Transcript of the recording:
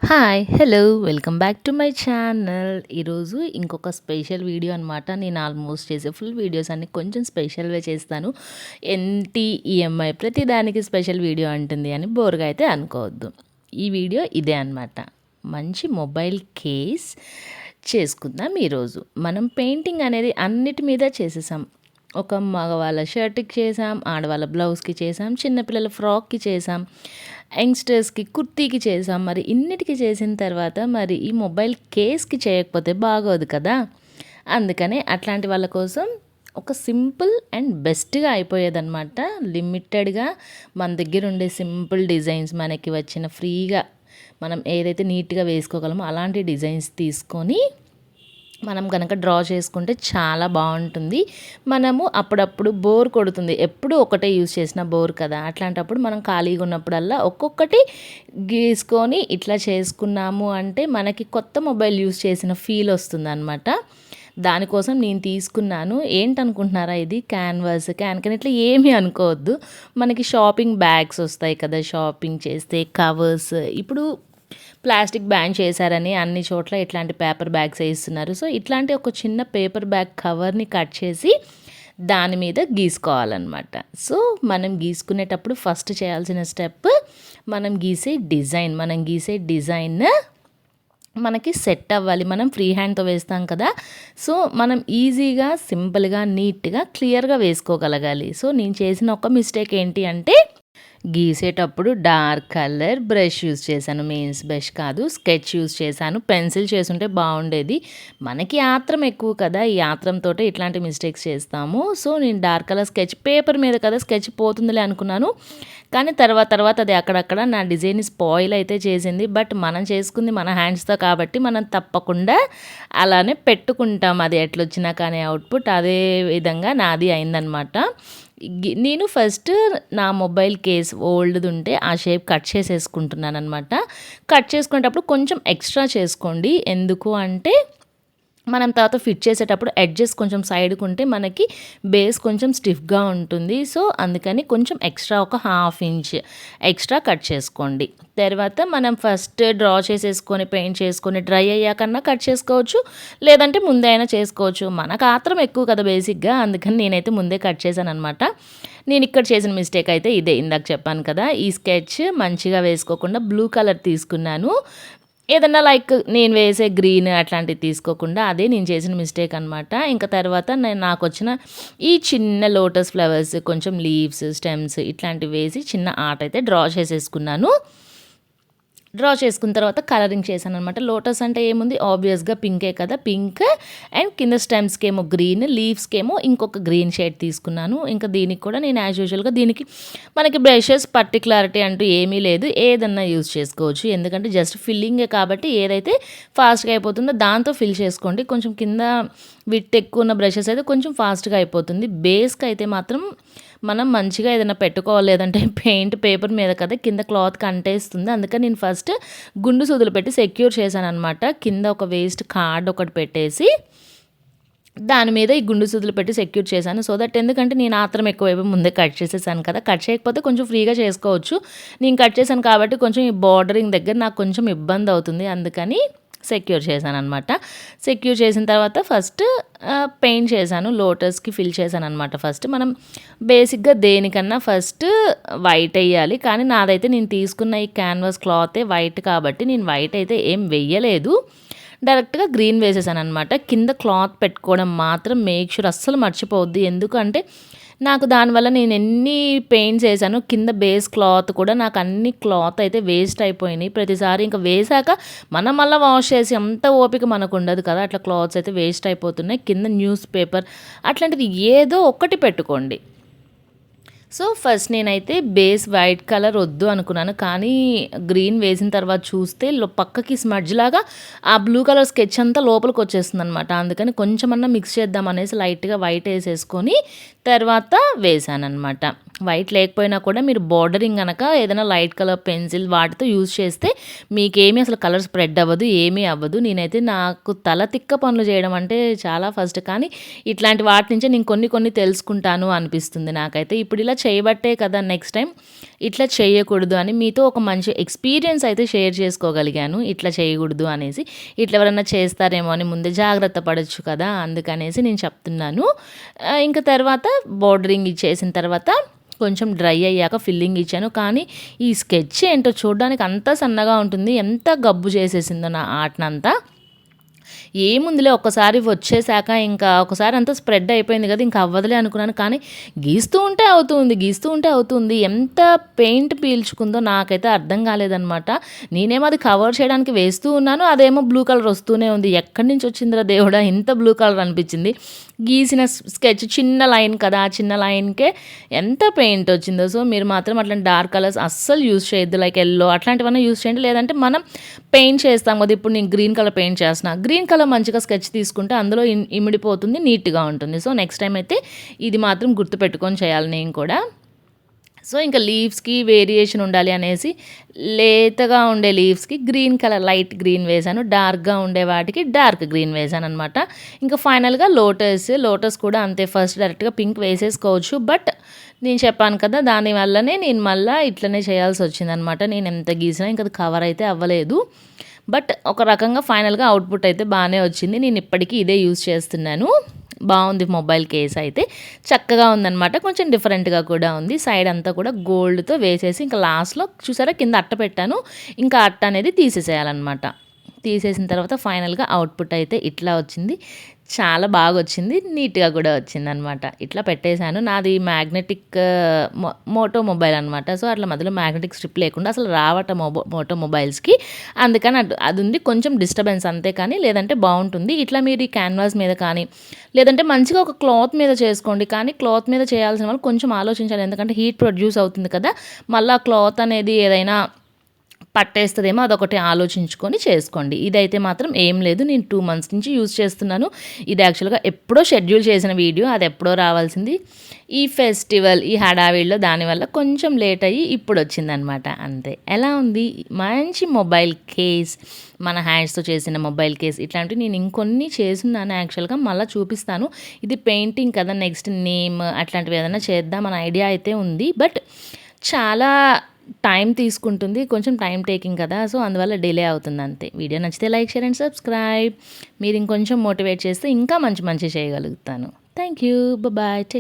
Hi! Hello! Welcome back to my channel. ఈరోజు ఇంకొక special video అనమాట. నేను ఆల్మోస్ట్ చేసే ఫుల్ వీడియోస్ అన్నీ కొంచెం స్పెషల్‌వే చేస్తాను. ఏంటి ఈఎంఐ ప్రతిదానికి స్పెషల్ వీడియో అంటుంది అని బోర్‌గా అయితే అనుకోవద్దు. ఈ వీడియో ఇదే అనమాట. మంచి మొబైల్ కేస్ చేసుకుందాం ఈరోజు. మనం పెయింటింగ్ అనేది అన్నిటి మీద చేసేసాం. ఒక మగవాళ్ళ షర్ట్‌కి చేసాం, ఆడవాళ్ళ బ్లౌజ్‌కి చేసాం, చిన్నపిల్లల ఫ్రాక్‌కి చేసాం, యంగ్‌స్టర్స్‌కి కుర్తీకి చేసాం. మరి ఇన్నిటికి చేసిన తర్వాత మరి ఈ మొబైల్ కేస్‌కి చేయకపోతే బాగోదు కదా! అందుకనే అట్లాంటి వాళ్ళ కోసం ఒక సింపుల్ అండ్ బెస్ట్‌గా అయిపోయేదనమాట. లిమిటెడ్‌గా మన దగ్గర ఉండే సింపుల్ డిజైన్స్ మనకి వచ్చిన ఫ్రీగా మనం ఏదైతే నీట్‌గా వేసుకోగలమో అలాంటి డిజైన్స్ తీసుకొని మనం గనక డ్రా చేసుకుంటే చాలా బాగుంటుంది. మనము అప్పుడప్పుడు బోర్ కొడుతుంది. ఎప్పుడు ఒకటే యూజ్ చేసిన బోర్ కదా! అట్లాంటప్పుడు మనం ఖాళీగా ఉన్నప్పుడల్లా ఒక్కొక్కటి గీసుకొని ఇట్లా చేసుకున్నాము అంటే మనకి కొత్త మొబైల్ యూజ్ చేసిన ఫీల్ వస్తుందనమాట. దానికోసం నేను తీసుకున్నాను. ఏంటనుకుంటున్నారా ఇది క్యాన్వాస్, క్యాన్ ఇట్లా ఏమీ అనుకోవద్దు. మనకి షాపింగ్ బ్యాగ్స్ వస్తాయి కదా! షాపింగ్ చేస్తే కవర్స్ ఇప్పుడు ప్లాస్టిక్ బ్యాన్ చేశారని అన్ని చోట్ల ఇట్లాంటి పేపర్ బ్యాగ్స్ ఇస్తున్నారు. సో ఇట్లాంటి ఒక చిన్న పేపర్ బ్యాగ్ కవర్ని కట్ చేసి దాని మీద గీసుకోవాలన్నమాట. సో మనం గీసుకునేటప్పుడు ఫస్ట్ చేయాల్సిన స్టెప్ మనం గీసే డిజైన్ మనకి సెట్ అవ్వాలి. మనం ఫ్రీ హ్యాండ్తో వేస్తాం కదా! సో మనం ఈజీగా సింపుల్గా నీట్గా క్లియర్గా వేసుకోగలగాలి. సో నేను చేసిన ఒక మిస్టేక్ ఏంటి అంటే గీసేటప్పుడు డార్క్ కలర్ బ్రష్ యూజ్ చేశాను. మెయిన్స్ బ్రష్ కాదు, స్కెచ్ యూజ్ చేశాను. పెన్సిల్ చేసుంటే బాగుండేది. మనకి ఆత్రం ఎక్కువ కదా! ఈ ఆత్రంతో ఇట్లాంటి మిస్టేక్స్ చేస్తాము. సో నేను డార్క్ కలర్ స్కెచ్ పేపర్ మీద కదా స్కెచ్ పోతుందిలే అనుకున్నాను. కానీ తర్వాత అది అక్కడక్కడ నా డిజైన్ స్పాయిల్ అయితే చేసింది. బట్ మనం చేసుకుంది మన హ్యాండ్స్తో కాబట్టి మనం తప్పకుండా అలానే పెట్టుకుంటాం. అది ఎట్లొచ్చినా కానీ అవుట్పుట్ అదే విధంగా నాది అయిందనమాట. నేను ఫస్ట్ నా మొబైల్ కేస్ ఓల్డ్‌ది ఉంటే ఆ షేప్ కట్ చేసేసుకుంటున్నాననమాట. కట్ చేసుకునేటప్పుడు కొంచెం ఎక్స్ట్రా చేసుకోండి. ఎందుకు అంటే మనం తర్వాత ఫిట్ చేసేటప్పుడు ఎడ్జెస్ కొంచెం సైడ్‌కి ఉంటే మనకి బేస్ కొంచెం స్టిఫ్‌గా ఉంటుంది. సో అందుకని కొంచెం ఎక్స్ట్రా ఒక హాఫ్ ఇంచ్ ఎక్స్ట్రా కట్ చేసుకోండి. తర్వాత మనం ఫస్ట్ డ్రా చేసేసుకొని పెయింట్ చేసుకొని డ్రై అయ్యాకన్నా కట్ చేసుకోవచ్చు. లేదంటే ముందే అయినా చేసుకోవచ్చు. మనకు ఆత్రం ఎక్కువ కదా బేసిక్‌గా. అందుకని నేనైతే ముందే కట్ చేశాననమాట. నేను ఇక్కడ చేసిన మిస్టేక్ అయితే ఇదే. ఇందాక చెప్పాను కదా! ఈ స్కెచ్ మంచిగా వేసుకోకుండా బ్లూ కలర్ తీసుకున్నాను. ఏదన్నా లైక్ నేను వేసే గ్రీన్ అట్లాంటివి తీసుకోకుండా అదే నేను చేసిన మిస్టేక్ అనమాట. ఇంకా తర్వాత నాకొచ్చిన ఈ చిన్న లోటస్ ఫ్లవర్స్, కొంచెం లీవ్స్, స్టెమ్స్ ఇట్లాంటివి వేసి చిన్న ఆర్ట్ అయితే డ్రా చేసేసుకున్నాను. డ్రా చేసుకున్న తర్వాత కలరింగ్ చేశాననమాట. లోటస్ అంటే ఏముంది ఆబ్వియస్‌గా పింకే కదా! పింక్ అండ్ కింద స్టెమ్స్‌కేమో గ్రీన్, లీవ్స్‌కేమో ఇంకొక గ్రీన్ షేడ్ తీసుకున్నాను. ఇంకా దీనికి కూడా నేను యాజ్ యూజువల్‌గా దీనికి మనకి బ్రషెస్ పర్టిక్యులారిటీ అంటూ ఏమీ లేదు. ఏదన్నా యూజ్ చేసుకోవచ్చు. ఎందుకంటే జస్ట్ ఫిల్లింగే కాబట్టి ఏదైతే ఫాస్ట్‌గా అయిపోతుందో దాంతో ఫిల్ చేసుకోండి. కొంచెం కింద విడ్త్ ఎక్కువ ఉన్న బ్రషెస్ అయితే కొంచెం ఫాస్ట్‌గా అయిపోతుంది. బేస్‌కి అయితే మాత్రం మనం మంచిగా ఏదైనా పెట్టుకోవాలి. లేదంటే పెయింట్ పేపర్ మీద కదా కింద క్లాత్‌కి అంటేస్తుంది. అందుకని నేను ఫస్ట్ గుండు సూదులు పెట్టి సెక్యూర్ చేశాననమాట. కింద ఒక వేస్ట్ కార్డ్ ఒకటి పెట్టేసి దాని మీద ఈ గుండు సూదులు పెట్టి సెక్యూర్ చేశాను. సో దట్ ఎందుకంటే నేను ఆత్రం ఎక్కువైపోయి ముందే కట్ చేసేసాను కదా! కట్ చేయకపోతే కొంచెం ఫ్రీగా చేసుకోవచ్చు. నేను కట్ చేశాను కాబట్టి కొంచెం ఈ బార్డరింగ్ దగ్గర నాకు కొంచెం ఇబ్బంది అవుతుంది. అందుకని సెక్యూర్ చేశాననమాట. సెక్యూర్ చేసిన తర్వాత ఫస్ట్ పెయింట్ చేశాను. లోటస్‌కి ఫిల్ చేశాననమాట ఫస్ట్. మనం బేసిక్‌గా దేనికన్నా ఫస్ట్ వైట్ ఎయ్యాలి. కానీ నాదైతే నేను తీసుకున్న ఈ క్యాన్వాస్ క్లాతే వైట్ కాబట్టి నేను వైట్ అయితే ఏం వెయ్యలేదు. డైరెక్ట్‌గా గ్రీన్ వేసేసాననమాట. కింద క్లాత్ పెట్టుకోవడం మాత్రం మేక్ ష్యూర్ అస్సలు మర్చిపోవద్దు. ఎందుకంటే నాకు దానివల్ల నేను ఎన్ని పెయింట్స్ ఏసానో కింద బేస్ క్లాత్ కూడా నాకు అన్ని క్లాత్ అయితే వేస్ట్ అయిపోయినాయి. ప్రతిసారి ఇంక వేశాక మనం మళ్ళా వాష్ చేసి అంత ఓపిక మనకు ఉండదు కదా! అట్లా క్లాత్స్ అయితే వేస్ట్ అయిపోతున్నాయి. కింద న్యూస్ పేపర్ అట్లాంటిది ఏదో ఒకటి పెట్టుకోండి. సో ఫస్ట్ నేనైతే బేస్ వైట్ కలర్ వద్దు అనుకున్నాను. కానీ గ్రీన్ వేసిన తర్వాత చూస్తే పక్కకి స్మడ్జ్ లాగా ఆ బ్లూ కలర్ స్కెచ్ అంతా లోపలికి వచ్చేస్తుందనమాట. అందుకని కొంచెమన్నా మిక్స్ చేద్దాం అనేసి లైట్‌గా వైట్ ఏసేసుకొని తర్వాత వేసాననమాట. వైట్ లేకపోయినా కూడా మీరు బోర్డరింగ్ గనక ఏదైనా లైట్ కలర్ పెన్సిల్ వాటితో యూజ్ చేస్తే మీకేమీ అసలు కలర్ స్ప్రెడ్ అవ్వదు, ఏమీ అవ్వదు. నేనైతే నాకు తల తిక్క పనులు చేయడం అంటే చాలా ఫస్ట్. కానీ ఇట్లాంటి వాటి నుంచే నేను కొన్ని తెలుసుకుంటాను అనిపిస్తుంది నాకైతే. ఇప్పుడు ఇలా చేయబట్టే కదా నెక్స్ట్ టైం ఇట్లా చేయకూడదు అని మీతో ఒక మంచి ఎక్స్‌పీరియన్స్ అయితే షేర్ చేసుకోగలిగాను. ఇట్లా చేయకూడదు అనేసి. ఇట్లా ఎవరన్నా చేస్తారేమో అని ముందే జాగ్రత్త పడొచ్చు కదా! అందుకనేసి నేను చెప్తున్నాను. ఇంక తర్వాత బోర్డరింగ్ ఇచ్చేసిన తర్వాత కొంచెం డ్రై అయ్యాక ఫిల్లింగ్ ఇచ్చాను. కానీ ఈ స్కెచ్ ఏంటో చూడడానికి అంత సన్నగా ఉంటుంది. ఎంత గబ్బు చేసేసిందో నా ఆర్ట్‌నంతా. ఏముందిలే ఒక్కసారి వచ్చేసాక ఇంకా ఒకసారి అంతా స్ప్రెడ్ అయిపోయింది కదా! ఇంక అవ్వదులే అనుకున్నాను. కానీ గీస్తూ ఉంటే అవుతుంది, గీస్తూ ఉంటే అవుతుంది. ఎంత పెయింట్ పీల్చుకుందో నాకైతే అర్థం కాలేదనమాట. నేనేమో అది కవర్ చేయడానికి వేస్తూ ఉన్నాను. అదేమో బ్లూ కలర్ వస్తూనే ఉంది. ఎక్కడి నుంచి వచ్చిందిరా దేవుడా! ఇంత బ్లూ కలర్ అనిపించింది. గీసిన స్కెచ్ చిన్న లైన్ కదా! ఆ చిన్న లైన్‌కే ఎంత పెయింట్ వచ్చిందో. సో, మీరు మాత్రం అట్లాంటి డార్క్ కలర్స్ అస్సలు యూజ్ చేయొద్దు. లైక్ యెల్లో అట్లాంటివన్నా యూజ్ చేయండి. లేదంటే మనం పెయింట్ చేస్తాం కదా! ఇప్పుడు నేను గ్రీన్ కలర్ పెయింట్ చేస్తున్నా. గ్రీన్ కలర్ మంచిగా స్కెచ్ తీసుకుంటే అందులో ఇమిడిపోతుంది, నీట్‌గా ఉంటుంది. సో, నెక్స్ట్ టైమ్ అయితే ఇది మాత్రం గుర్తుపెట్టుకొని చేయాలి నేను కూడా. సో, ఇంకా లీవ్స్‌కి వేరియేషన్ ఉండాలి అనేసి లేతగా ఉండే లీవ్స్‌కి గ్రీన్ కలర్ లైట్ గ్రీన్ వేశాను. డార్క్‌గా ఉండే వాటికి డార్క్ గ్రీన్ వేశాననమాట. ఇంకా ఫైనల్‌గా లోటస్ కూడా అంతే. ఫస్ట్ డైరెక్ట్‌గా పింక్ వేసేసుకోవచ్చు. బట్ నేను చెప్పాను కదా! దానివల్లనే నేను మళ్ళా ఇట్లనే చేయాల్సొచ్చిందనమాట. నేను ఎంత గీసినా ఇంక అది కవర్ అయితే అవ్వలేదు. బట్ ఒక రకంగా ఫైనల్‌గా అవుట్‌పుట్ అయితే బానే వచ్చింది. నేను ఇప్పటికి ఇదే యూజ్ చేస్తున్నాను. బావుంది మొబైల్ కేస్ అయితే. చక్కగా ఉందనమాట. కొంచెం డిఫరెంట్‌గా కూడా ఉంది. సైడ్ అంతా కూడా గోల్డ్‌తో వేసేసి ఇంకా లాస్ట్‌లో చూసారా కింద అట్ట పెట్టాను. ఇంకా అట్ట అనేది తీసేసేయాలనమాట. తీసేసిన తర్వాత ఫైనల్‌గా అవుట్‌పుట్ అయితే ఇట్లా వచ్చింది. చాలా బాగొచ్చింది. నీట్‌గా కూడా వచ్చిందనమాట. ఇట్లా పెట్టేశాను. నాది మ్యాగ్నెటిక్ మోటో మొబైల్ అనమాట. సో, అట్లా మధ్యలో మ్యాగ్నెటిక్ స్ట్రిప్ లేకుండా అసలు రావట మోటో మొబైల్స్‌కి. అందుకని అదుంది. కొంచెం డిస్టర్బెన్స్ అంతే కానీ లేదంటే బావుంటుంది. ఇట్లా మీరు ఈ క్యాన్వాస్ మీద కానీ, లేదంటే మంచిగా ఒక క్లాత్ మీద చేసుకోండి. కానీ క్లాత్ మీద చేయాల్సిన వాళ్ళు కొంచెం ఆలోచించాలి. ఎందుకంటే హీట్ ప్రొడ్యూస్ అవుతుంది కదా! మళ్ళా క్లాత్ అనేది ఏదైనా పట్టేస్తదేమో అదొకటి ఆలోచించుకొని చేసుకోండి. ఇదైతే మాత్రం ఏం లేదు. నేను 2 మంత్స్ నుంచి యూజ్ చేస్తున్నాను. ఇది యాక్చువల్‌గా ఎప్పుడో షెడ్యూల్ చేసిన వీడియో. అది ఎప్పుడో రావాల్సింది. ఈ ఫెస్టివల్, ఈ హడావిడిలో దానివల్ల కొంచెం లేట్ అయ్యి ఇప్పుడొచ్చిందనమాట అంతే. ఎలా ఉంది? మంచి మొబైల్ కేస్. మన హ్యాండ్స్‌తో చేసిన మొబైల్ కేస్. ఇట్లాంటివి నేను ఇంకొన్ని చేసున్నాను యాక్చువల్‌గా. మళ్ళా చూపిస్తాను. ఇది పెయింటింగ్ కదా! నెక్స్ట్ నేమ్ అట్లాంటివి ఏదైనా చేద్దామని ఐడియా అయితే ఉంది. బట్ చాలా టైం తీసుకుంటుంది. కొంచెం టైమ్ టేకింగ్ కదా! సో, అందువల్ల డిలే అవుతుంది అంతే. వీడియో నచ్చితే లైక్, షేర్ అండ్ సబ్స్క్రైబ్. మీరు ఇంకొంచెం మోటివేట్ చేస్తే ఇంకా మంచివి చేయగలుగుతాను. Thank you. బాయ్. టేక్